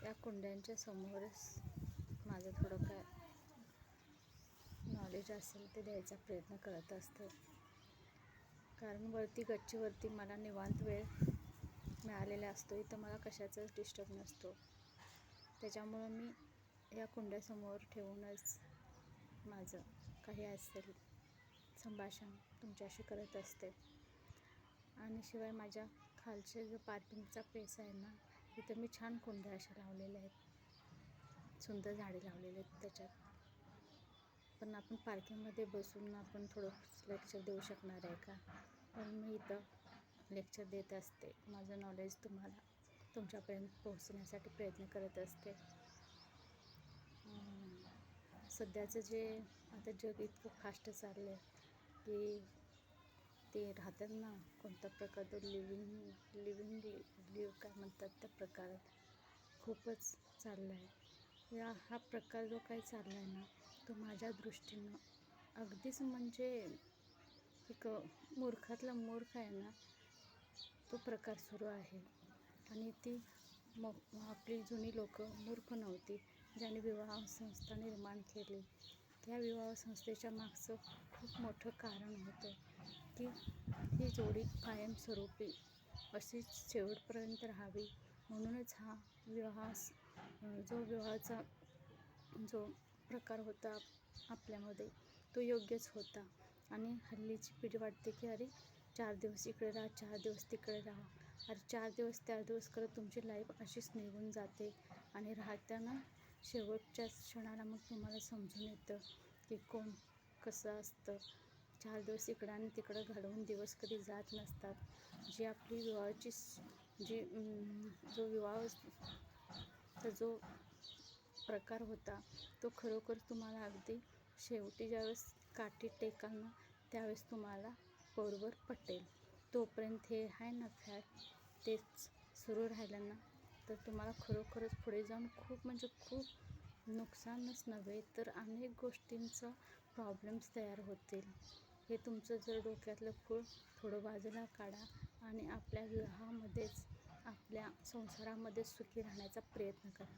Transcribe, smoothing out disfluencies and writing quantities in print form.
या कुंड्यांच्या समोरच माझं थोडं काय नॉलेज असेल ते द्यायचा प्रयत्न करत असते. कारण वरती गच्चीवरती मला निवांत वेळ मिळालेला असतो. इथं मला कशाचाच डिस्टर्ब नसतो. त्याच्यामुळं मी या कुंड्यासमोर ठेवूनच माझं काही असेल संभाषण तुमच्याशी करत असते. आणि शिवाय माझ्या खालचे जो पार्किंगचा प्लेस आहे ना, इथं मी छान कुंड्या अशा लावलेल्या आहेत, सुंदर झाडे लावलेली आहेत त्याच्यात. पण आपण पार्किंगमध्ये बसून आपण थोडं लेक्चर देऊ शकणार आहे का? पण मी इथं लेक्चर देत असते. माझं नॉलेज तुम्हाला तुमच्यापर्यंत पोहोचण्यासाठी प्रयत्न करत असते. सध्याचं जे आता जग इतकं फास्ट चाललं आहे की ते राहतात ना कोणत्या प्रकारचं लिव्ह काय म्हणतात त्या प्रकारात खूपच चाललं आहे. हा प्रकार जो काही चालला आहे ना, तो माझ्या दृष्टीनं अगदीच म्हणजे एक मूर्खातला मूर्ख आहे ना, तो प्रकार सुरू आहे. आणि ती आपली जुनी लोक मूर्ख नव्हती, ज्यांनी विवाह संस्था निर्माण केली. त्या विवाह संस्थेच्या मागचं खूप मोठं कारण होतं की ही जोडी कायमस्वरूपी अशीच शेवटपर्यंत राहावी. म्हणूनच हा विवाहाचा जो प्रकार होता आपल्यामध्ये तो योग्यच होता. आणि हल्लीची पिढी वाटते की अरे 4 दिवस इकडे राहा, 4 दिवस तिकडे राहा. अरे 4 दिवस 4 दिवस करत तुमची लाईफ अशीच निघून जाते. आणि राहताना शेवटच्या क्षणाला मग तुम्हाला समजून येतं की कोण कसं असतं. 4 दिवस इकडं आणि तिकडं घालवून दिवस कधी जात नसतात. जी आपली विवाहाची जो प्रकार होता तो खरोखर तुम्हाला अगदी शेवटी ज्यावेळेस काठी टेकाल ना, त्यावेळेस तुम्हाला बरोबर पटेल. तोपर्यंत हे आहे ना फॅट तेच सुरू राहिलं ना, तर तुम्हाला खरोखरच पुढे जाऊन खूप म्हणजे खूप नुकसानच नव्हे तर अनेक गोष्टींचा प्रॉब्लेम्स तयार होतील. हे तुमचं जर डोक्यातलं खूळ थोडं बाजूला काढा आणि आपल्या विवाहामध्येच आपल्या संसारामध्ये सुखी राहण्याचा प्रयत्न करा.